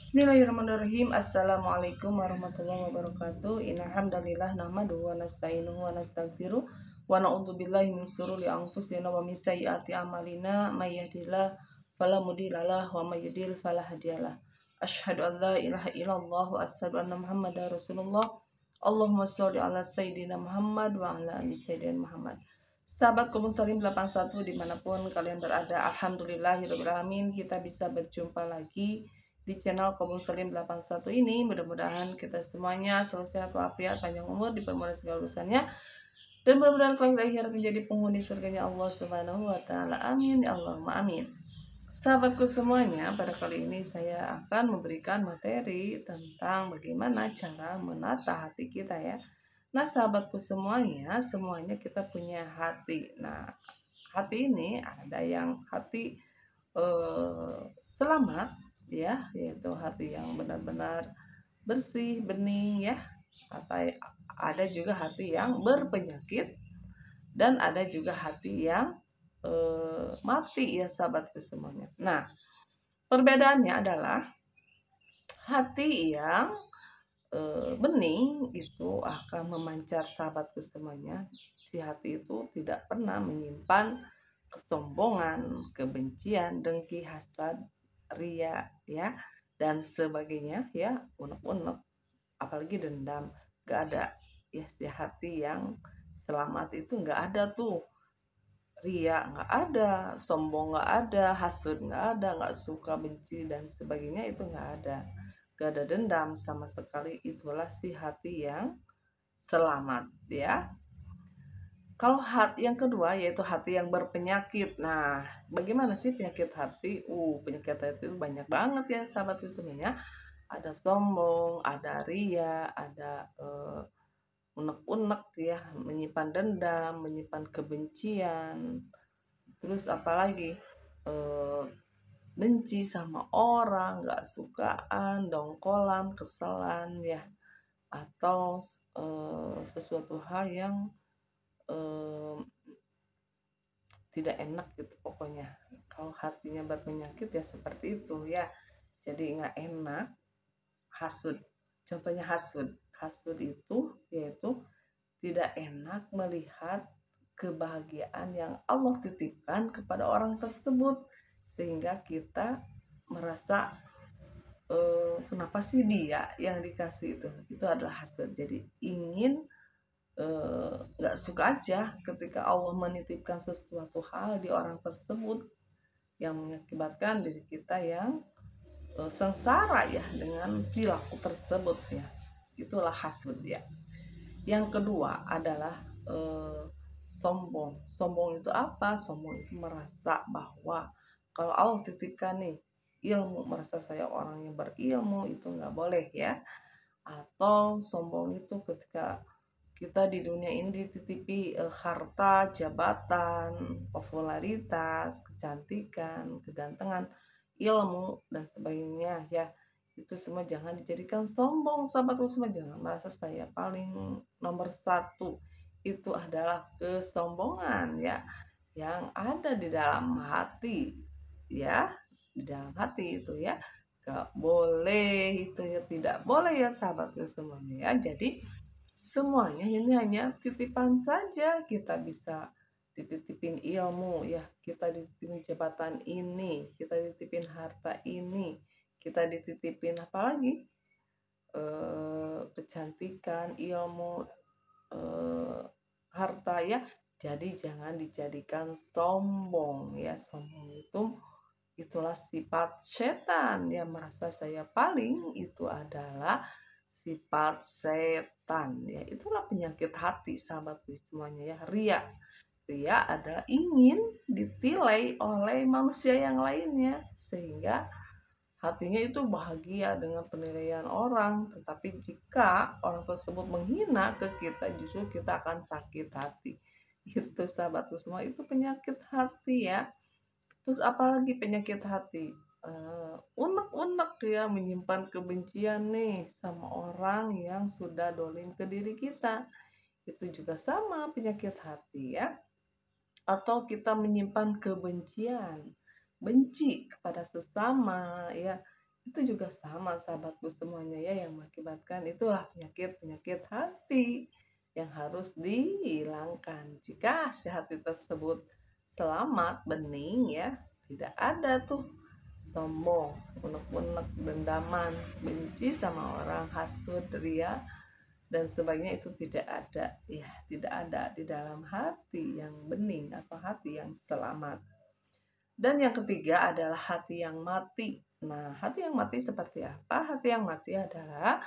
Bismillahirrahmanirrahim. Assalamualaikum warahmatullahi wabarakatuh. Innal hamdalillah nahmaduhu wa nasta'inuhu wa nastaghfiruh wa na'udzubillahi min shururi anfusina wa min sayyiati a'malina may yahdihillahu fala mudhillalah wa may yudhlil fala hadiyalah. Asyhadu an la ilaha illallah wa asyhadu anna Muhammadar Rasulullah. Allahumma sholli ala sayyidina Muhammad wa ala ali sayyidina Muhammad. Sahabat Kaum Muslim 81 dimanapun kalian berada, alhamdulillahirabbil alamin, kita bisa berjumpa lagi di channel Kaum Muslim 81 ini. Mudah-mudahan kita semuanya selalu sehat walafiat, panjang umur, dipermudah segala urusannya, dan mudah-mudahan kelak akhirat menjadi penghuni surganya Allah Subhanahu wa taala. Amin ya Allahumma amin. Sahabatku semuanya, pada kali ini saya akan memberikan materi tentang bagaimana cara menata hati kita ya. Nah, sahabatku semuanya kita punya hati. Nah, hati ini ada yang hati selamat ya, yaitu hati yang benar-benar bersih, bening ya. Atau ada juga hati yang berpenyakit, dan ada juga hati yang mati ya, sahabatku semuanya. Nah, perbedaannya adalah hati yang bening itu akan memancar, sahabatku semuanya. Si hati itu tidak pernah menyimpan kesombongan, kebencian, dengki, hasad, ria ya, dan sebagainya ya, unek-unek, apalagi dendam. Gak ada ya, si hati yang selamat itu gak ada tuh ria, nggak ada sombong, nggak ada hasud, nggak ada, nggak suka, benci dan sebagainya, itu nggak ada. Gak ada dendam sama sekali. Itulah si hati yang selamat ya. Kalau hati yang kedua yaitu hati yang berpenyakit. Nah, bagaimana sih penyakit hati? Penyakit hati itu banyak banget ya, sahabat semuanya. Ada sombong, ada ria, ada unek-unek ya, menyimpan dendam, menyimpan kebencian, terus apalagi eh, benci sama orang, nggak sukaan, dongkolan, keselan ya, atau sesuatu hal yang eh, tidak enak gitu pokoknya. Kalau hatinya berpenyakit ya seperti itu ya, jadi nggak enak. Hasud, contohnya hasud itu yaitu tidak enak melihat kebahagiaan yang Allah titipkan kepada orang tersebut, sehingga kita merasa kenapa sih dia yang dikasih. Itu adalah hasad. Jadi ingin nggak suka aja ketika Allah menitipkan sesuatu hal di orang tersebut yang mengakibatkan diri kita yang sengsara ya dengan perilaku tersebut ya. Itulah hasud ya. Yang kedua adalah sombong. Sombong itu apa? Sombong itu merasa bahwa kalau Allah titipkan nih ilmu, merasa saya orang yang berilmu, itu nggak boleh ya. Atau sombong itu ketika kita di dunia ini dititipi harta, jabatan, popularitas, kecantikan, kegantengan, ilmu, dan sebagainya ya. Itu semua jangan dijadikan sombong, sahabatku semua. Jangan merasa saya paling nomor satu. Itu adalah kesombongan ya, yang ada di dalam hati ya, di dalam hati itu ya. Gak boleh itu ya, tidak boleh ya, sahabatku semuanya ya. Jadi semuanya ini hanya titipan saja. Kita bisa dititipin ilmu ya, kita dititipin jabatan ini, kita dititipin harta ini, kita dititipin apalagi kecantikan, ilmu, harta ya. Jadi jangan dijadikan sombong ya. Sombong itulah sifat setan ya, merasa saya paling, itu adalah sifat setan ya. Itulah penyakit hati, sahabatku semuanya ya. Ria adalah ingin ditilai oleh manusia yang lainnya, sehingga hatinya itu bahagia dengan penilaian orang. Tetapi jika orang tersebut menghina ke kita, justru kita akan sakit hati. Itu, sahabatku semua, itu penyakit hati ya. Terus apalagi penyakit hati? Unek-unek ya, menyimpan kebencian nih sama orang yang sudah dolim ke diri kita. Itu juga sama penyakit hati ya. Atau kita menyimpan kebencian, benci kepada sesama ya. itu juga sama sahabatku semuanya ya, yang mengakibatkan itulah penyakit-penyakit hati yang harus dihilangkan. Jika si hati tersebut selamat, bening ya, tidak ada tuh sombong, unek-unek, dendaman, benci sama orang, hasut, ria, dan sebagainya itu tidak ada ya, tidak ada di dalam hati yang bening atau hati yang selamat. Dan yang ketiga adalah hati yang mati. Nah, hati yang mati seperti apa? Hati yang mati adalah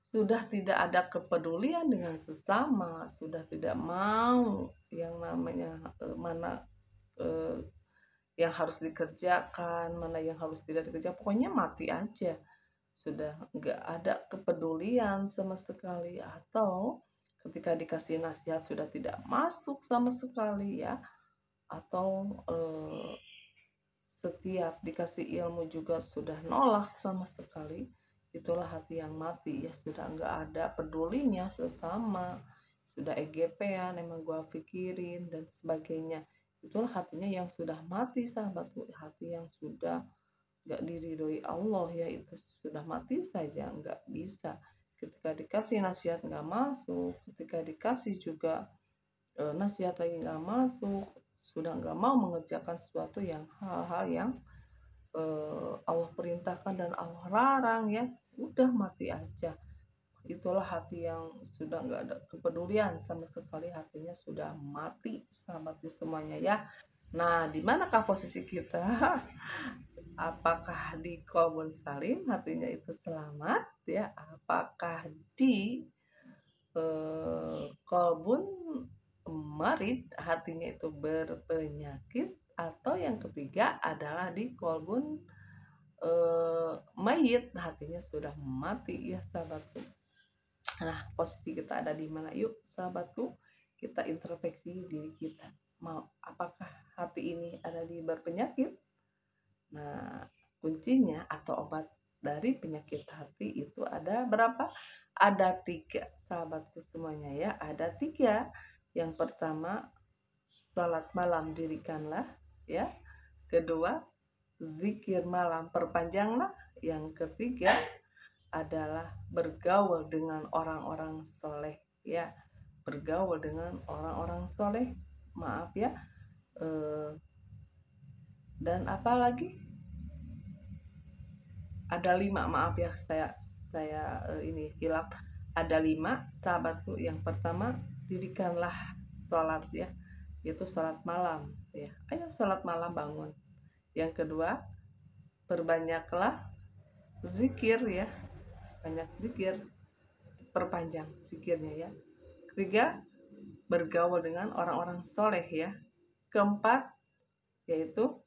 sudah tidak ada kepedulian dengan sesama, sudah tidak mau yang namanya mana eh, yang harus dikerjakan, mana yang harus tidak dikerjakan, pokoknya mati aja. Sudah nggak ada kepedulian sama sekali, atau ketika dikasih nasihat sudah tidak masuk sama sekali ya, atau setiap dikasih ilmu juga sudah nolak sama sekali. Itulah hati yang mati ya, sudah nggak ada pedulinya sesama, sudah EGP-an, emang gua pikirin dan sebagainya. Itulah hatinya yang sudah mati sahabatku, hati yang sudah nggak diridhoi Allah ya, itu sudah mati saja, nggak bisa. Ketika dikasih nasihat nggak masuk, ketika dikasih juga nasihat lagi nggak masuk, sudah nggak mau mengerjakan sesuatu yang hal-hal yang Allah perintahkan dan Allah larang ya, udah mati aja. Itulah hati yang sudah nggak ada kepedulian sama sekali, hatinya sudah mati sahabatnya semuanya ya. Nah, di manakah posisi kita? Apakah di qalbun salim, hatinya itu selamat ya? Apakah di qalbun marid, hatinya itu berpenyakit? Atau yang ketiga adalah di qalbun mayit, hatinya sudah mati ya sahabatku. Nah, posisi kita ada di mana? Yuk sahabatku, kita introspeksi diri kita. Mau apakah hati ini ada di berpenyakit? Nah, kuncinya atau obat dari penyakit hati itu ada berapa? Ada 3 sahabatku semuanya ya, ada 3. Yang pertama, salat malam dirikanlah ya. Kedua, zikir malam perpanjanglah. Yang ketiga adalah bergaul dengan orang-orang soleh ya, bergaul dengan orang-orang soleh, maaf ya. Dan apa lagi, ada 5, maaf ya, saya ini hilap, ada 5 sahabatku. Yang pertama, dirikanlah sholat ya, yaitu sholat malam ya, ayo sholat malam bangun. Yang kedua, perbanyaklah zikir ya, banyak zikir, perpanjang zikirnya ya. Ketiga, bergaul dengan orang-orang soleh ya. Keempat, yaitu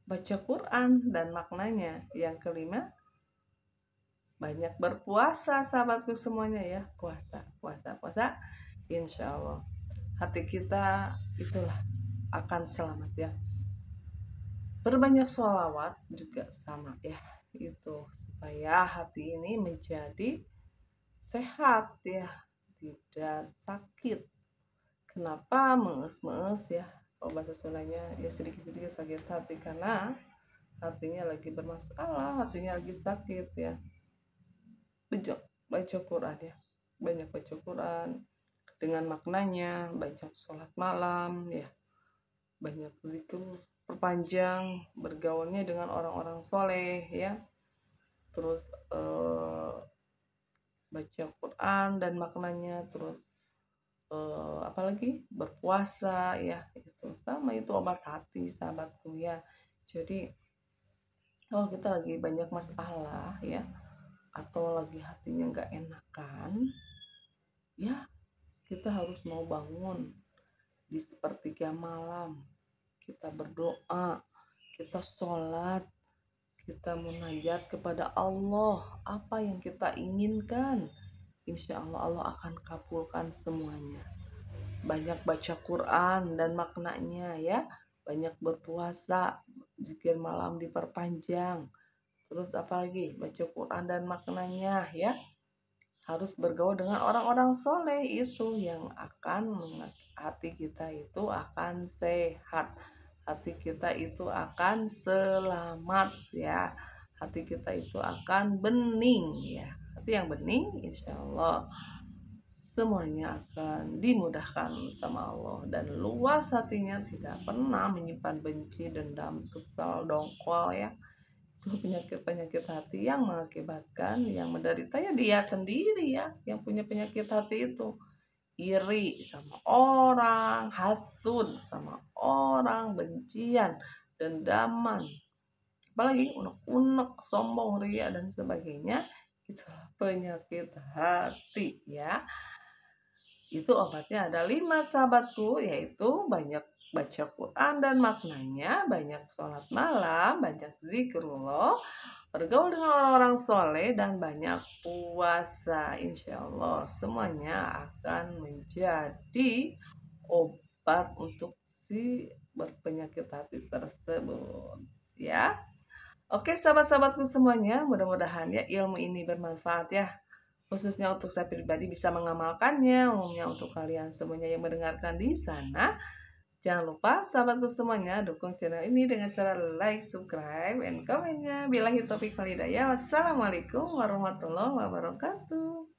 baca Quran dan maknanya. Yang kelima, banyak berpuasa sahabatku semuanya ya, puasa, insya Allah hati kita itulah akan selamat ya. Berbanyak sholawat juga sama ya, itu supaya hati ini menjadi sehat ya, tidak sakit. Kenapa mees ya, kalau bahasa Sundanya ya, sedikit-sedikit sakit hati karena hatinya lagi bermasalah, hatinya lagi sakit ya. Baca Quran ya, banyak baca Quran dengan maknanya, baca sholat malam ya, banyak zikir perpanjang, bergaulnya dengan orang-orang soleh ya, terus baca Quran dan maknanya, terus apalagi berpuasa ya, itu sama, itu obat hati sahabatku ya. Jadi kalau kita lagi banyak masalah ya, atau lagi hatinya nggak enakan ya, kita harus mau bangun di sepertiga malam, kita berdoa, kita sholat, kita munajat kepada Allah apa yang kita inginkan. Insya Allah Allah akan kabulkan semuanya. Banyak baca Quran dan maknanya ya, banyak berpuasa, zikir malam diperpanjang, terus apalagi baca Quran dan maknanya ya, harus bergaul dengan orang-orang soleh, itu yang akan hati kita itu akan sehat, hati kita itu akan selamat ya, hati kita itu akan bening ya. Hati yang bening insya Allah semuanya akan dimudahkan sama Allah, dan luas hatinya, tidak pernah menyimpan benci, dendam, kesal, dongkol ya. Itu penyakit-penyakit hati yang mengakibatkan yang menderita ya dia sendiri ya, yang punya penyakit hati itu. Iri sama orang, hasud sama orang, bencian, dendaman, apalagi unek-unek, sombong, ria dan sebagainya. Itu penyakit hati ya. Itu obatnya ada 5 sahabatku, yaitu banyak baca Quran dan maknanya, banyak sholat malam, banyak zikrullah, bergaul dengan orang-orang soleh, dan banyak puasa. Insya Allah semuanya akan menjadi obat untuk si berpenyakit hati tersebut ya. Oke sahabat-sahabatku semuanya, mudah-mudahan ya ilmu ini bermanfaat ya, khususnya untuk saya pribadi bisa mengamalkannya, umumnya untuk kalian semuanya yang mendengarkan di sana. Jangan lupa sahabatku semuanya dukung channel ini dengan cara like, subscribe, and komennya. Billahi taufiq wal hidayah. Wassalamualaikum warahmatullahi wabarakatuh.